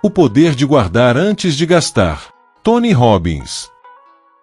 O poder de guardar antes de gastar. Tony Robbins.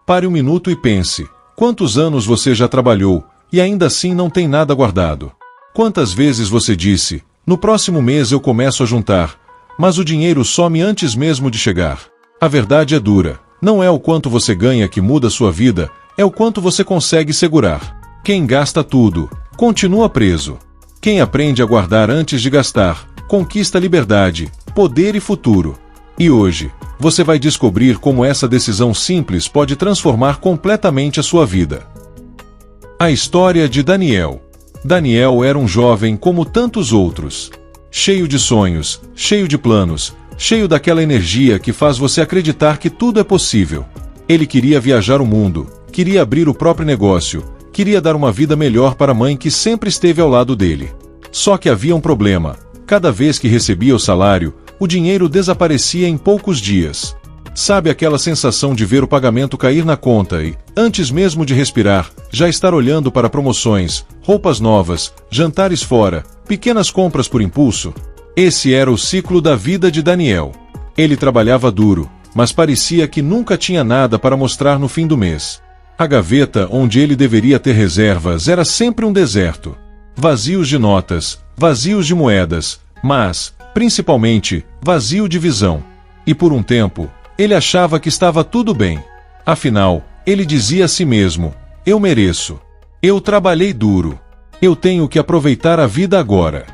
Pare um minuto e pense: quantos anos você já trabalhou e ainda assim não tem nada guardado? Quantas vezes você disse: no próximo mês eu começo a juntar, mas o dinheiro some antes mesmo de chegar? A verdade é dura. Não é o quanto você ganha que muda sua vida, é o quanto você consegue segurar. Quem gasta tudo, continua preso. Quem aprende a guardar antes de gastar, conquista liberdade, poder e futuro. E hoje, você vai descobrir como essa decisão simples pode transformar completamente a sua vida. A história de Daniel. Daniel era um jovem como tantos outros. Cheio de sonhos, cheio de planos, cheio daquela energia que faz você acreditar que tudo é possível. Ele queria viajar o mundo, queria abrir o próprio negócio, queria dar uma vida melhor para a mãe que sempre esteve ao lado dele. Só que havia um problema. Cada vez que recebia o salário, o dinheiro desaparecia em poucos dias. Sabe aquela sensação de ver o pagamento cair na conta e, antes mesmo de respirar, já estar olhando para promoções, roupas novas, jantares fora, pequenas compras por impulso? Esse era o ciclo da vida de Daniel. Ele trabalhava duro, mas parecia que nunca tinha nada para mostrar no fim do mês. A gaveta onde ele deveria ter reservas era sempre um deserto. Vazios de notas, vazios de moedas, mas, principalmente, vazio de visão. E por um tempo, ele achava que estava tudo bem. Afinal, ele dizia a si mesmo: eu mereço. Eu trabalhei duro. Eu tenho que aproveitar a vida agora.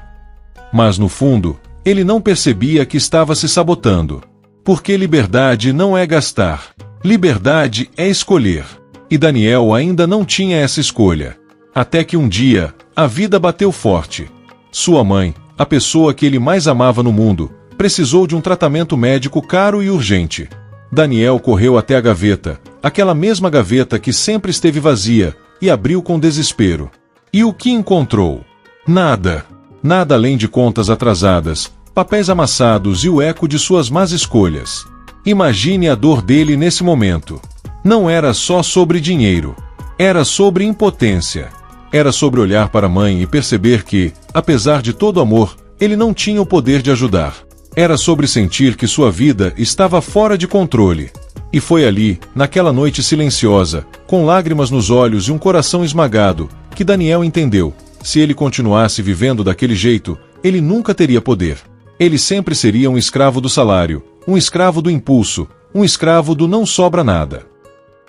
Mas no fundo, ele não percebia que estava se sabotando. Porque liberdade não é gastar. Liberdade é escolher. E Daniel ainda não tinha essa escolha. Até que um dia, a vida bateu forte. Sua mãe, a pessoa que ele mais amava no mundo, precisou de um tratamento médico caro e urgente. Daniel correu até a gaveta, aquela mesma gaveta que sempre esteve vazia, e abriu com desespero. E o que encontrou? Nada. Nada além de contas atrasadas, papéis amassados e o eco de suas más escolhas. Imagine a dor dele nesse momento. Não era só sobre dinheiro. Era sobre impotência. Era sobre olhar para a mãe e perceber que, apesar de todo amor, ele não tinha o poder de ajudar. Era sobre sentir que sua vida estava fora de controle. E foi ali, naquela noite silenciosa, com lágrimas nos olhos e um coração esmagado, que Daniel entendeu: se ele continuasse vivendo daquele jeito, ele nunca teria poder. Ele sempre seria um escravo do salário, um escravo do impulso, um escravo do não sobra nada.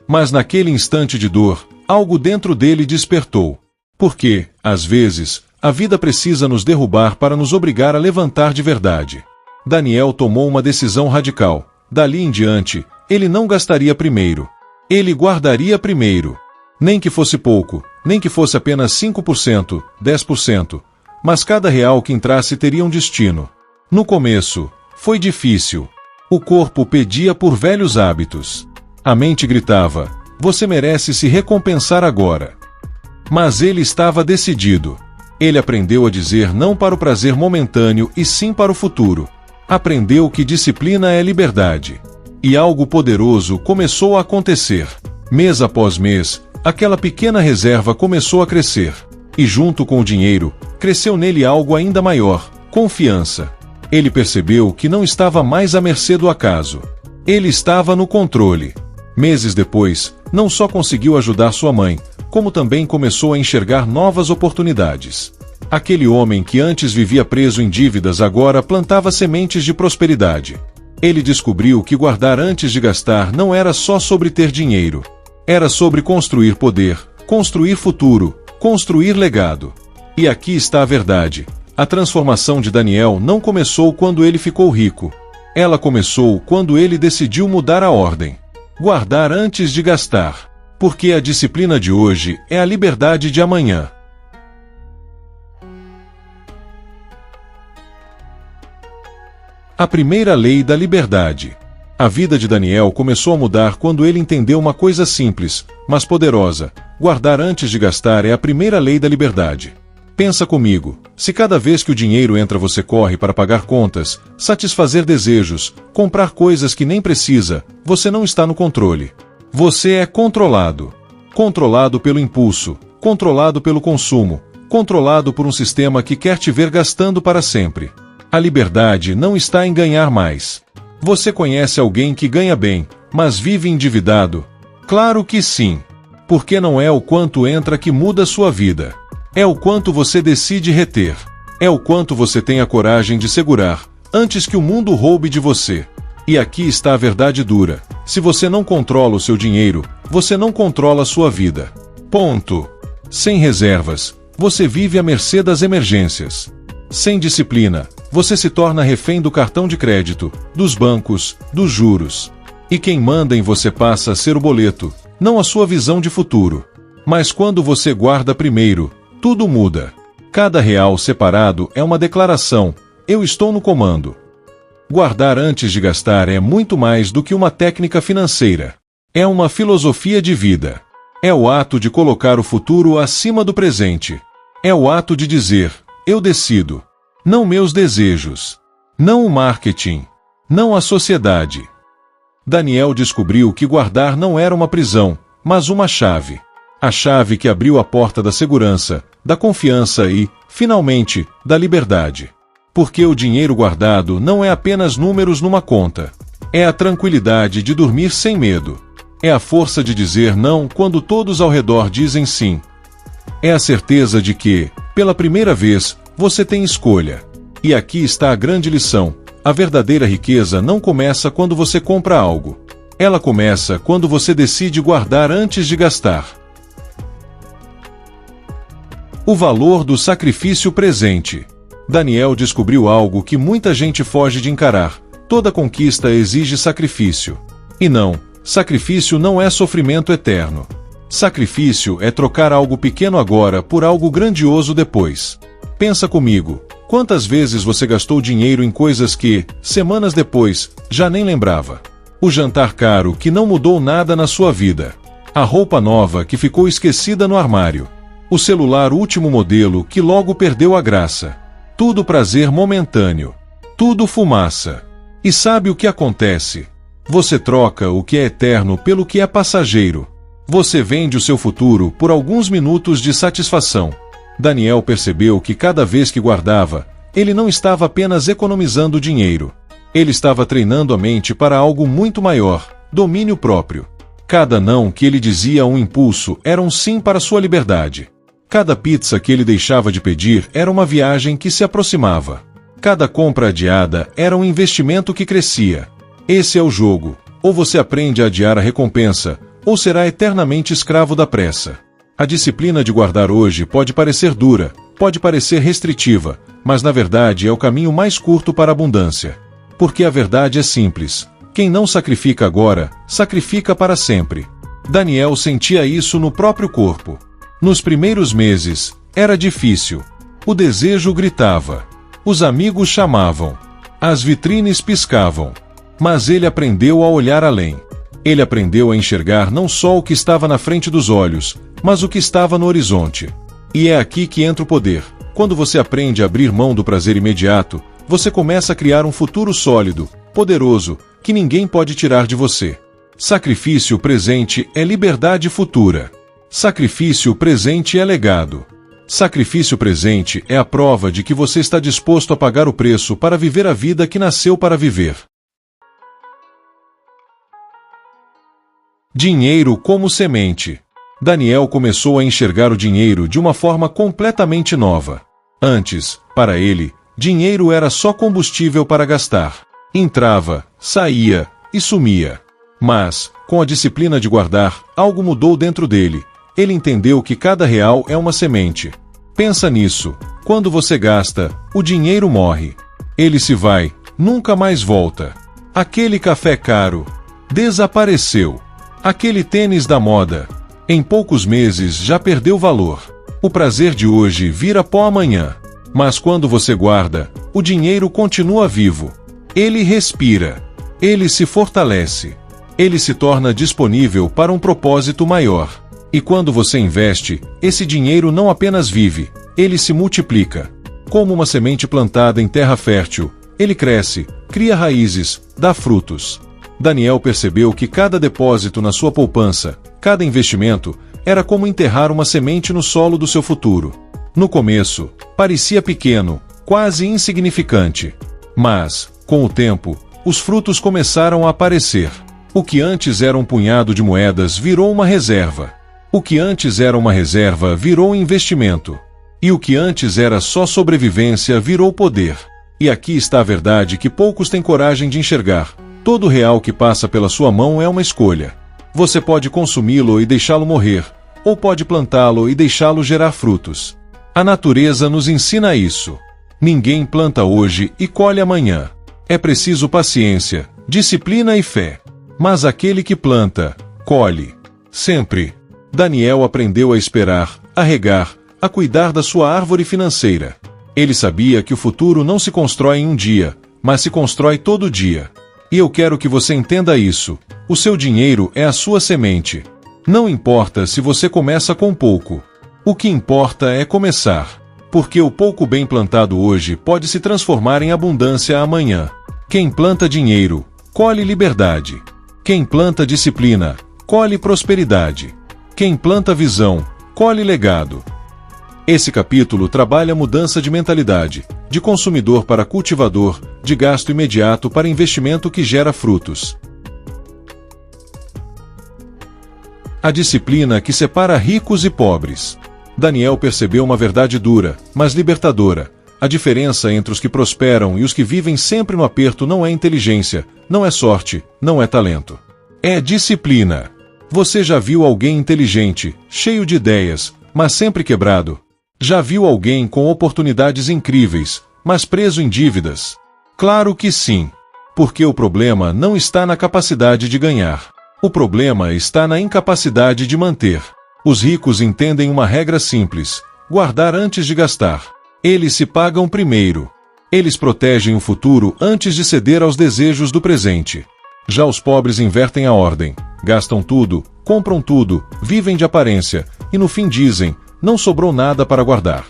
Mas naquele instante de dor, algo dentro dele despertou. Porque, às vezes, a vida precisa nos derrubar para nos obrigar a levantar de verdade. Daniel tomou uma decisão radical. Dali em diante, ele não gastaria primeiro. Ele guardaria primeiro. Nem que fosse pouco, nem que fosse apenas 5%, 10%. Mas cada real que entrasse teria um destino. No começo, foi difícil. O corpo pedia por velhos hábitos. A mente gritava: você merece se recompensar agora. Mas ele estava decidido. Ele aprendeu a dizer não para o prazer momentâneo e sim para o futuro. Aprendeu que disciplina é liberdade. E algo poderoso começou a acontecer. Mês após mês, aquela pequena reserva começou a crescer. E junto com o dinheiro, cresceu nele algo ainda maior: confiança. Ele percebeu que não estava mais à mercê do acaso. Ele estava no controle. Meses depois, não só conseguiu ajudar sua mãe, como também começou a enxergar novas oportunidades. Aquele homem que antes vivia preso em dívidas agora plantava sementes de prosperidade. Ele descobriu que guardar antes de gastar não era só sobre ter dinheiro. Era sobre construir poder, construir futuro, construir legado. E aqui está a verdade. A transformação de Daniel não começou quando ele ficou rico. Ela começou quando ele decidiu mudar a ordem. Guardar antes de gastar. Porque a disciplina de hoje é a liberdade de amanhã. A primeira lei da liberdade. A vida de Daniel começou a mudar quando ele entendeu uma coisa simples, mas poderosa: guardar antes de gastar é a primeira lei da liberdade. Pensa comigo: se cada vez que o dinheiro entra você corre para pagar contas, satisfazer desejos, comprar coisas que nem precisa, você não está no controle. Você é controlado. Controlado pelo impulso, controlado pelo consumo, controlado por um sistema que quer te ver gastando para sempre. A liberdade não está em ganhar mais. Você conhece alguém que ganha bem, mas vive endividado? Claro que sim. Porque não é o quanto entra que muda sua vida. É o quanto você decide reter. É o quanto você tem a coragem de segurar, antes que o mundo roube de você. E aqui está a verdade dura. Se você não controla o seu dinheiro, você não controla a sua vida. Ponto. Sem reservas, você vive à mercê das emergências. Sem disciplina, você se torna refém do cartão de crédito, dos bancos, dos juros. E quem manda em você passa a ser o boleto, não a sua visão de futuro. Mas quando você guarda primeiro, tudo muda. Cada real separado é uma declaração: eu estou no comando. Guardar antes de gastar é muito mais do que uma técnica financeira. É uma filosofia de vida. É o ato de colocar o futuro acima do presente. É o ato de dizer: eu decido. Não meus desejos. Não o marketing. Não a sociedade. Daniel descobriu que guardar não era uma prisão, mas uma chave. A chave que abriu a porta da segurança, da confiança e, finalmente, da liberdade. Porque o dinheiro guardado não é apenas números numa conta. É a tranquilidade de dormir sem medo. É a força de dizer não quando todos ao redor dizem sim. É a certeza de que, pela primeira vez, você tem escolha. E aqui está a grande lição: a verdadeira riqueza não começa quando você compra algo. Ela começa quando você decide guardar antes de gastar. O valor do sacrifício presente. Daniel descobriu algo que muita gente foge de encarar: toda conquista exige sacrifício. E não, sacrifício não é sofrimento eterno. Sacrifício é trocar algo pequeno agora por algo grandioso depois. Pensa comigo, quantas vezes você gastou dinheiro em coisas que, semanas depois, já nem lembrava? O jantar caro que não mudou nada na sua vida. A roupa nova que ficou esquecida no armário. O celular último modelo que logo perdeu a graça. Tudo prazer momentâneo. Tudo fumaça. E sabe o que acontece? Você troca o que é eterno pelo que é passageiro. Você vende o seu futuro por alguns minutos de satisfação. Daniel percebeu que cada vez que guardava, ele não estava apenas economizando dinheiro. Ele estava treinando a mente para algo muito maior: domínio próprio. Cada não que ele dizia a um impulso era um sim para sua liberdade. Cada pizza que ele deixava de pedir era uma viagem que se aproximava. Cada compra adiada era um investimento que crescia. Esse é o jogo. Ou você aprende a adiar a recompensa, ou será eternamente escravo da pressa. A disciplina de guardar hoje pode parecer dura, pode parecer restritiva, mas na verdade é o caminho mais curto para a abundância. Porque a verdade é simples: quem não sacrifica agora, sacrifica para sempre. Daniel sentia isso no próprio corpo. Nos primeiros meses, era difícil. O desejo gritava. Os amigos chamavam. As vitrines piscavam. Mas ele aprendeu a olhar além. Ele aprendeu a enxergar não só o que estava na frente dos olhos, mas o que estava no horizonte. E é aqui que entra o poder. Quando você aprende a abrir mão do prazer imediato, você começa a criar um futuro sólido, poderoso, que ninguém pode tirar de você. Sacrifício presente é liberdade futura. Sacrifício presente é legado. Sacrifício presente é a prova de que você está disposto a pagar o preço para viver a vida que nasceu para viver. Dinheiro como semente. Daniel começou a enxergar o dinheiro de uma forma completamente nova. Antes, para ele, dinheiro era só combustível para gastar. Entrava, saía e sumia. Mas, com a disciplina de guardar, algo mudou dentro dele. Ele entendeu que cada real é uma semente. Pensa nisso. Quando você gasta, o dinheiro morre. Ele se vai, nunca mais volta. Aquele café caro desapareceu. Aquele tênis da moda, em poucos meses já perdeu valor. O prazer de hoje vira pó amanhã. Mas quando você guarda, o dinheiro continua vivo. Ele respira. Ele se fortalece. Ele se torna disponível para um propósito maior. E quando você investe, esse dinheiro não apenas vive, ele se multiplica. Como uma semente plantada em terra fértil, ele cresce, cria raízes, dá frutos. Daniel percebeu que cada depósito na sua poupança, cada investimento, era como enterrar uma semente no solo do seu futuro. No começo, parecia pequeno, quase insignificante. Mas, com o tempo, os frutos começaram a aparecer. O que antes era um punhado de moedas virou uma reserva. O que antes era uma reserva virou investimento. E o que antes era só sobrevivência virou poder. E aqui está a verdade que poucos têm coragem de enxergar. Todo real que passa pela sua mão é uma escolha. Você pode consumi-lo e deixá-lo morrer, ou pode plantá-lo e deixá-lo gerar frutos. A natureza nos ensina isso. Ninguém planta hoje e colhe amanhã. É preciso paciência, disciplina e fé. Mas aquele que planta, colhe. Sempre. Daniel aprendeu a esperar, a regar, a cuidar da sua árvore financeira. Ele sabia que o futuro não se constrói em um dia, mas se constrói todo dia. E eu quero que você entenda isso. O seu dinheiro é a sua semente. Não importa se você começa com pouco. O que importa é começar. Porque o pouco bem plantado hoje pode se transformar em abundância amanhã. Quem planta dinheiro, colhe liberdade. Quem planta disciplina, colhe prosperidade. Quem planta visão, colhe legado. Esse capítulo trabalha a mudança de mentalidade, de consumidor para cultivador, de gasto imediato para investimento que gera frutos. A disciplina que separa ricos e pobres. Daniel percebeu uma verdade dura, mas libertadora. A diferença entre os que prosperam e os que vivem sempre no aperto não é inteligência, não é sorte, não é talento. É disciplina. Você já viu alguém inteligente, cheio de ideias, mas sempre quebrado? Já viu alguém com oportunidades incríveis, mas preso em dívidas? Claro que sim. Porque o problema não está na capacidade de ganhar. O problema está na incapacidade de manter. Os ricos entendem uma regra simples: guardar antes de gastar. Eles se pagam primeiro. Eles protegem o futuro antes de ceder aos desejos do presente. Já os pobres invertem a ordem. Gastam tudo, compram tudo, vivem de aparência, e no fim dizem: não sobrou nada para guardar.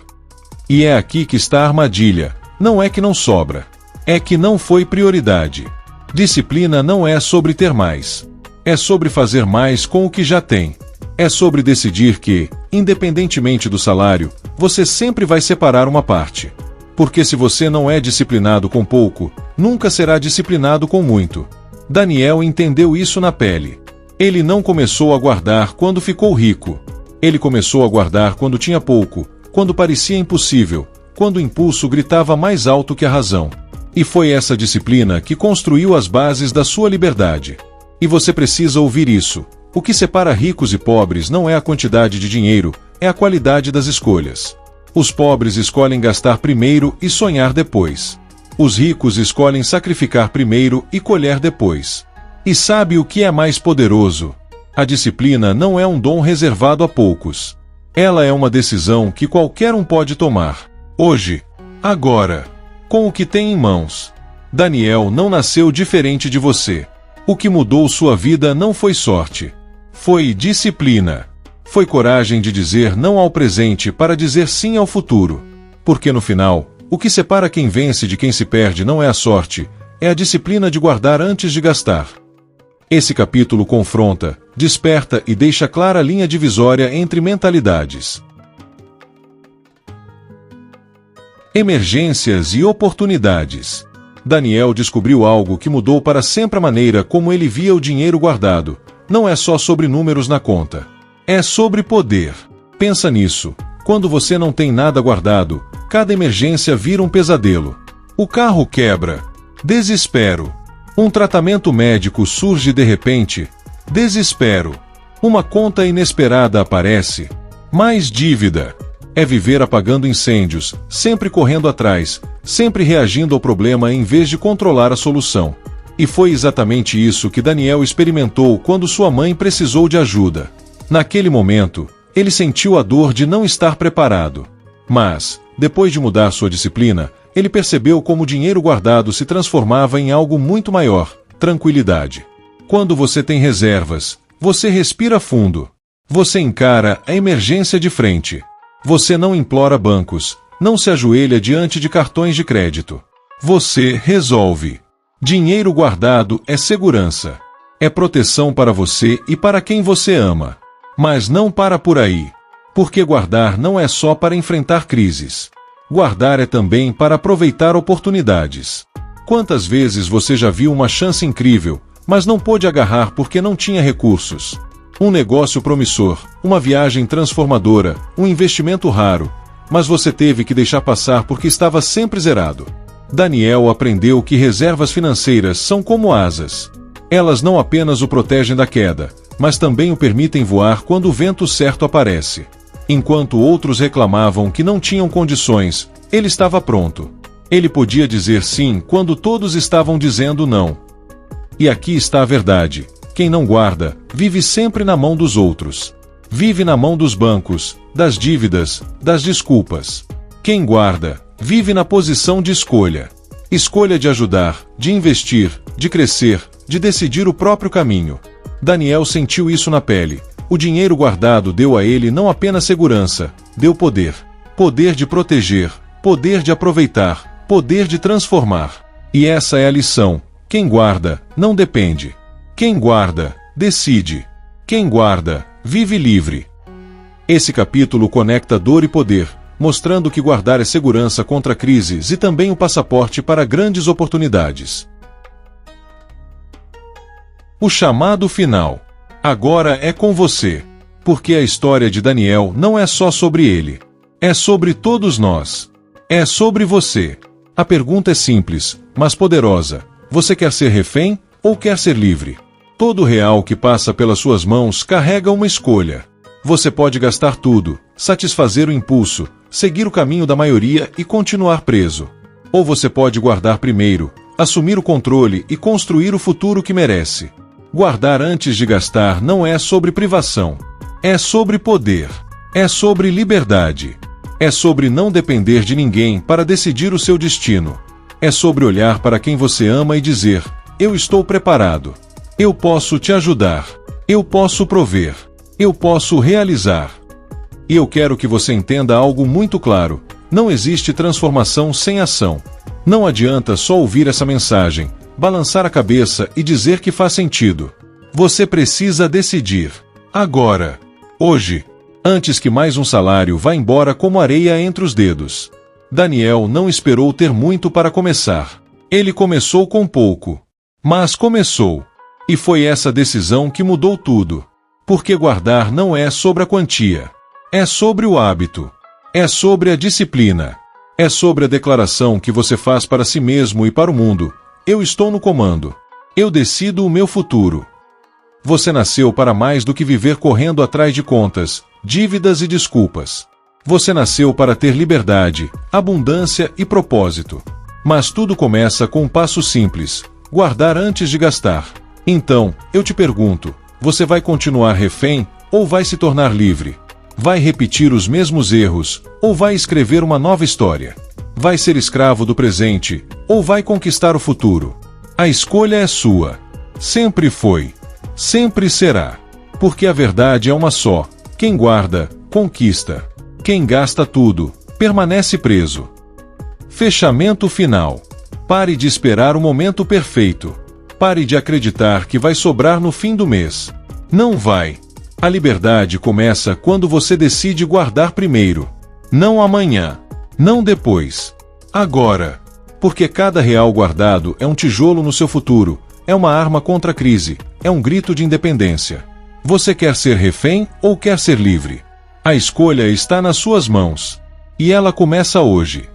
E é aqui que está a armadilha. Não é que não sobra. É que não foi prioridade. Disciplina não é sobre ter mais. É sobre fazer mais com o que já tem. É sobre decidir que, independentemente do salário, você sempre vai separar uma parte. Porque se você não é disciplinado com pouco, nunca será disciplinado com muito. Daniel entendeu isso na pele. Ele não começou a guardar quando ficou rico. Ele começou a guardar quando tinha pouco, quando parecia impossível, quando o impulso gritava mais alto que a razão. E foi essa disciplina que construiu as bases da sua liberdade. E você precisa ouvir isso. O que separa ricos e pobres não é a quantidade de dinheiro, é a qualidade das escolhas. Os pobres escolhem gastar primeiro e sonhar depois. Os ricos escolhem sacrificar primeiro e colher depois. E sabe o que é mais poderoso? A disciplina não é um dom reservado a poucos. Ela é uma decisão que qualquer um pode tomar. Hoje, agora, com o que tem em mãos. Daniel não nasceu diferente de você. O que mudou sua vida não foi sorte. Foi disciplina. Foi coragem de dizer não ao presente para dizer sim ao futuro. Porque no final, o que separa quem vence de quem se perde não é a sorte, é a disciplina de guardar antes de gastar. Esse capítulo confronta, desperta e deixa clara a linha divisória entre mentalidades. Emergências e oportunidades. Daniel descobriu algo que mudou para sempre a maneira como ele via o dinheiro guardado. Não é só sobre números na conta. É sobre poder. Pensa nisso. Quando você não tem nada guardado, cada emergência vira um pesadelo. O carro quebra. Desespero. Um tratamento médico surge de repente. Desespero. Uma conta inesperada aparece. Mais dívida. É viver apagando incêndios, sempre correndo atrás, sempre reagindo ao problema em vez de controlar a solução. E foi exatamente isso que Daniel experimentou quando sua mãe precisou de ajuda. Naquele momento, ele sentiu a dor de não estar preparado. Mas, depois de mudar sua disciplina, ele percebeu como o dinheiro guardado se transformava em algo muito maior: tranquilidade. Quando você tem reservas, você respira fundo. Você encara a emergência de frente. Você não implora bancos, não se ajoelha diante de cartões de crédito. Você resolve. Dinheiro guardado é segurança. É proteção para você e para quem você ama. Mas não para por aí. Porque guardar não é só para enfrentar crises. Guardar é também para aproveitar oportunidades. Quantas vezes você já viu uma chance incrível, mas não pôde agarrar porque não tinha recursos? Um negócio promissor, uma viagem transformadora, um investimento raro, mas você teve que deixar passar porque estava sempre zerado. Daniel aprendeu que reservas financeiras são como asas. Elas não apenas o protegem da queda, mas também o permitem voar quando o vento certo aparece. Enquanto outros reclamavam que não tinham condições, ele estava pronto. Ele podia dizer sim quando todos estavam dizendo não. E aqui está a verdade: quem não guarda, vive sempre na mão dos outros. Vive na mão dos bancos, das dívidas, das desculpas. Quem guarda, vive na posição de escolha. Escolha de ajudar, de investir, de crescer, de decidir o próprio caminho. Daniel sentiu isso na pele. O dinheiro guardado deu a ele não apenas segurança, deu poder. Poder de proteger, poder de aproveitar, poder de transformar. E essa é a lição: quem guarda, não depende. Quem guarda, decide. Quem guarda, vive livre. Esse capítulo conecta dor e poder, mostrando que guardar é segurança contra crises e também o passaporte para grandes oportunidades. O chamado final. Agora é com você. Porque a história de Daniel não é só sobre ele. É sobre todos nós. É sobre você. A pergunta é simples, mas poderosa. Você quer ser refém ou quer ser livre? Todo real que passa pelas suas mãos carrega uma escolha. Você pode gastar tudo, satisfazer o impulso, seguir o caminho da maioria e continuar preso. Ou você pode guardar primeiro, assumir o controle e construir o futuro que merece. Guardar antes de gastar não é sobre privação. É sobre poder. É sobre liberdade. É sobre não depender de ninguém para decidir o seu destino. É sobre olhar para quem você ama e dizer: eu estou preparado. Eu posso te ajudar. Eu posso prover. Eu posso realizar. E eu quero que você entenda algo muito claro: não existe transformação sem ação. Não adianta só ouvir essa mensagem, balançar a cabeça e dizer que faz sentido. Você precisa decidir. Agora. Hoje. Antes que mais um salário vá embora como areia entre os dedos. Daniel não esperou ter muito para começar. Ele começou com pouco. Mas começou. E foi essa decisão que mudou tudo. Porque guardar não é sobre a quantia. É sobre o hábito. É sobre a disciplina. É sobre a declaração que você faz para si mesmo e para o mundo: eu estou no comando. Eu decido o meu futuro. Você nasceu para mais do que viver correndo atrás de contas, dívidas e desculpas. Você nasceu para ter liberdade, abundância e propósito. Mas tudo começa com um passo simples: guardar antes de gastar. Então, eu te pergunto: você vai continuar refém ou vai se tornar livre? Vai repetir os mesmos erros ou vai escrever uma nova história? Vai ser escravo do presente ou vai conquistar o futuro? A escolha é sua. Sempre foi. Sempre será. Porque a verdade é uma só: quem guarda, conquista. Quem gasta tudo, permanece preso. Fechamento final. Pare de esperar o momento perfeito. Pare de acreditar que vai sobrar no fim do mês. Não vai. A liberdade começa quando você decide guardar primeiro. Não amanhã. Não depois. Agora. Porque cada real guardado é um tijolo no seu futuro, é uma arma contra a crise, é um grito de independência. Você quer ser refém ou quer ser livre? A escolha está nas suas mãos. E ela começa hoje.